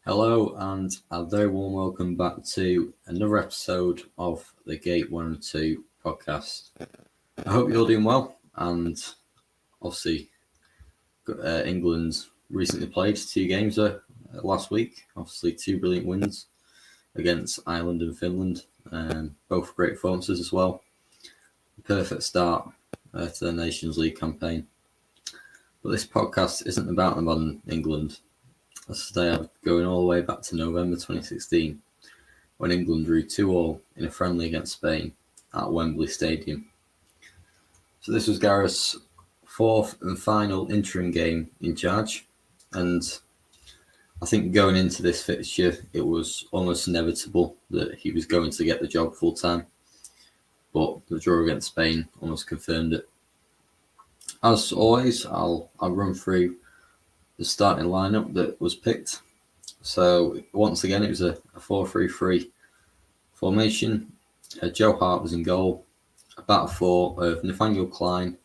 Hello, and a very warm welcome back to another episode of the Gate 102 podcast. I hope you're doing well, and obviously, England recently played two games last week. Obviously, two brilliant wins against Ireland and Finland, both great performances as well. Perfect start to the Nations League campaign. But this podcast isn't about modern England. As today, I'm going all the way back to November 2016, when England drew 2-2 in a friendly against Spain at Wembley Stadium. So this was Gareth's fourth and final interim game in charge, and I think going into this fixture, it was almost inevitable that he was going to get the job full time, but the draw against Spain almost confirmed it. As always, I'll run through the starting lineup that was picked. So once again, it was a 4-3-3 formation. Joe Hart was in goal. A back four of Nathaniel Clyne,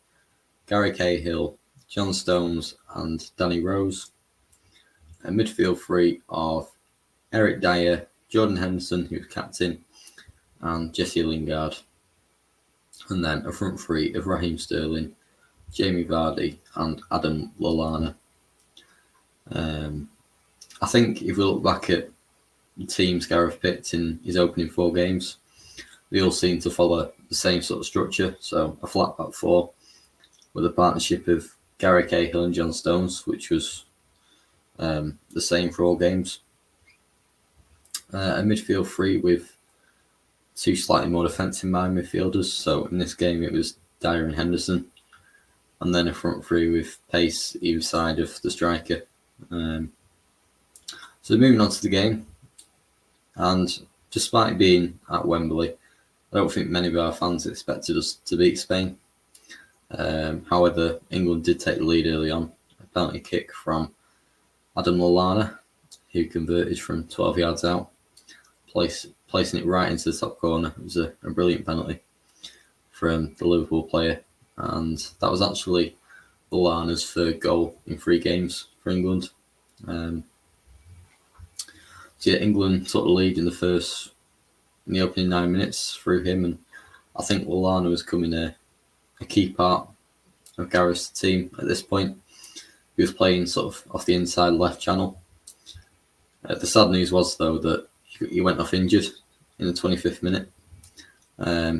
Gary Cahill, John Stones and Danny Rose. A midfield three of Eric Dyer, Jordan Henderson, who was captain, and Jesse Lingard. And then a front three of Raheem Sterling, Jamie Vardy and Adam Lallana. I think if we look back at the teams Gareth picked in his opening four games, they all seem to follow the same sort of structure. So a flat back four with a partnership of Gary Cahill and John Stones, which was the same for all games. A midfield three with two slightly more defensive-minded midfielders. So in this game, it was Dyer and Henderson. And then a front three with pace either side of the striker. So moving on to the game, and despite being at Wembley, I don't think many of our fans expected us to beat Spain. However, England did take the lead early on. A penalty kick from Adam Lallana, who converted from 12 yards out, placing it right into the top corner. It was a brilliant penalty from the Liverpool player, and that was actually Lallana's third goal in 3 games for England. So yeah, England took the lead in the opening 9 minutes through him, and I think Lallana was becoming a key part of Gareth's team at this point. He was playing sort of off the inside left channel. The sad news was, though, that he went off injured in the 25th minute.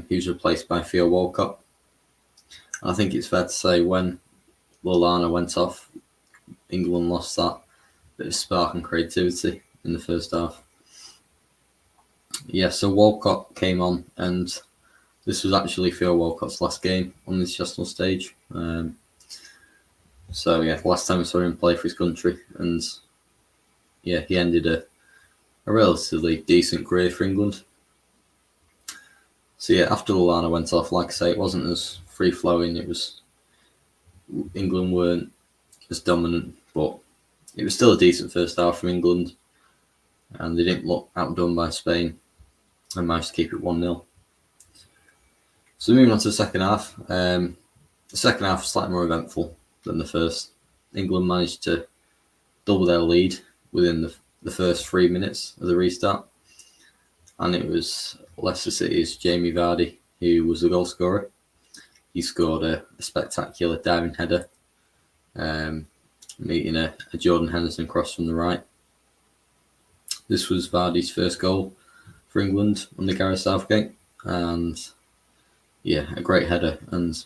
He was replaced by Theo Walcott. I think it's fair to say when Lallana went off, England lost that bit of spark and creativity in the first half. Yeah, so Walcott came on, and this was actually Theo Walcott's last game on the international stage. So yeah, last time I saw him play for his country, and yeah, he ended a relatively decent career for England. So yeah, after Lallana went off, like I say, it wasn't as free-flowing. England weren't as dominant, but it was still a decent first half from England, and they didn't look outdone by Spain and managed to keep it 1-0. So moving on to the second half. The second half was slightly more eventful than the first. England managed to double their lead within the first 3 minutes of the restart, and it was Leicester City's Jamie Vardy who was the goal scorer. He scored a spectacular diving header, meeting a Jordan Henderson cross from the right. This was Vardy's first goal for England under Gareth Southgate, and yeah, a great header. And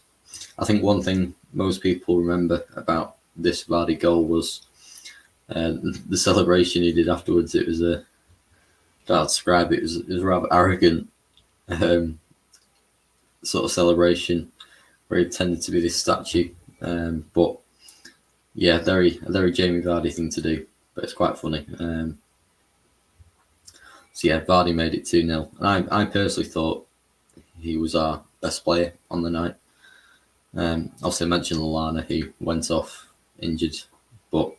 I think one thing most people remember about this Vardy goal was the celebration he did afterwards. It was I'll describe it, it was a rather arrogant sort of celebration where he pretended to be this statue. But yeah, a very Jamie Vardy thing to do, but it's quite funny. So yeah, Vardy made it 2-0. And I personally thought he was our best player on the night. Also mentioned Lallana, who went off injured, but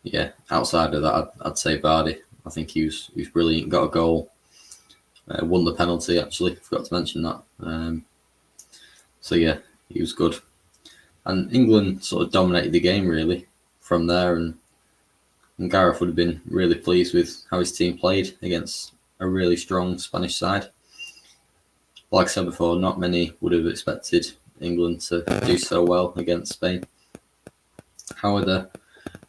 yeah, outside of that, I'd say Vardy. I think he was brilliant. Got a goal, won the penalty. Actually, forgot to mention that. So yeah, he was good. And England sort of dominated the game really from there, and And Gareth would have been really pleased with how his team played against a really strong Spanish side. Like I said before, not many would have expected England to do so well against Spain. However,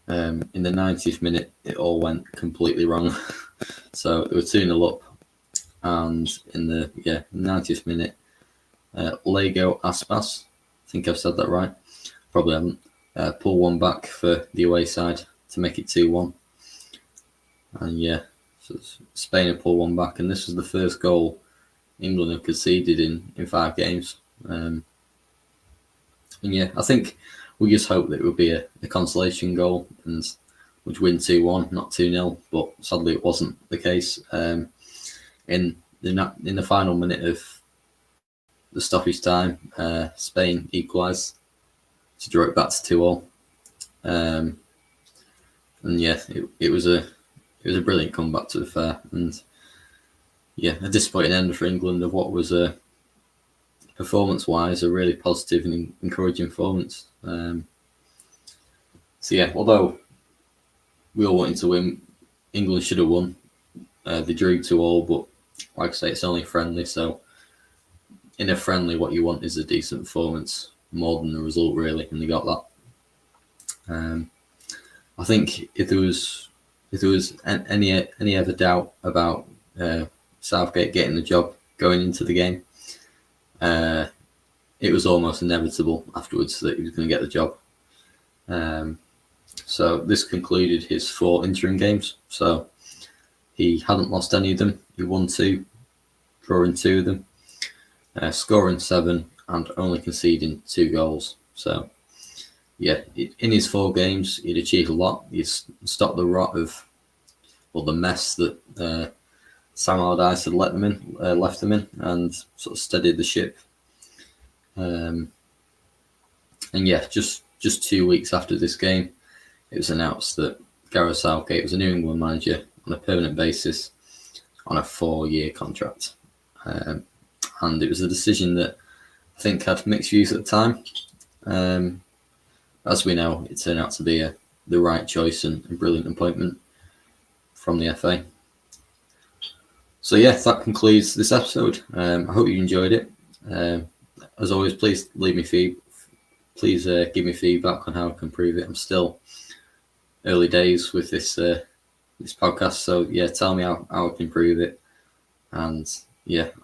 in the 90th minute, it all went completely wrong. So they were 2-0 up, and in the 90th minute, Lego Aspas, I think I've said that right, probably haven't, pulled one back for the away side to make it 2-1. And so Spain had pulled one back, and this was the first goal England have conceded in 5 games. I think we just hoped that it would be a consolation goal and would win 2-1, not 2-0. But sadly, it wasn't the case. In the final minute of the stoppage time, Spain equalised to draw it back to 2-2. It was a brilliant comeback, to be fair, and a disappointing end for England of what was a performance-wise a really positive and encouraging performance. Although we all wanted to win, England should have won. They drew 2-2, but like I say, it's only friendly, so in a friendly, what you want is a decent performance more than the result, really, and they got that. I think if there was any ever doubt about Southgate getting the job going into the game, it was almost inevitable afterwards that he was going to get the job. So this concluded his 4 interim games. So he hadn't lost any of them. He won 2, drawing 2 of them, scoring 7, and only conceding 2 goals. So in his 4 games, he'd achieved a lot. He's stopped the rot of, the mess that Sam Allardyce had left them in, and sort of steadied the ship. Just 2 weeks after this game, it was announced that Gareth Southgate was a New England manager on a permanent basis on a 4-year contract. And it was a decision that I think had mixed views at the time. As we know, it turned out to be the right choice and brilliant appointment from the FA. So that concludes this episode. I hope you enjoyed it. As always, please leave me Please give me feedback on how I can improve it. I'm still early days with this podcast, so tell me how I can improve it, and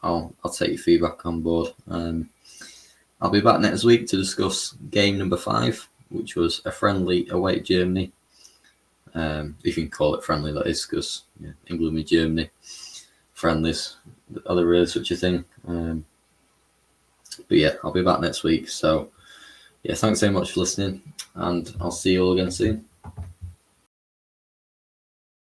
I'll take your feedback on board. I'll be back next week to discuss game number 5, which was a friendly away at Germany. If you can call it friendly, that is, because England with Germany friendlies, are they really such a thing? I'll be back next week. So thanks so much for listening, and I'll see you all again soon.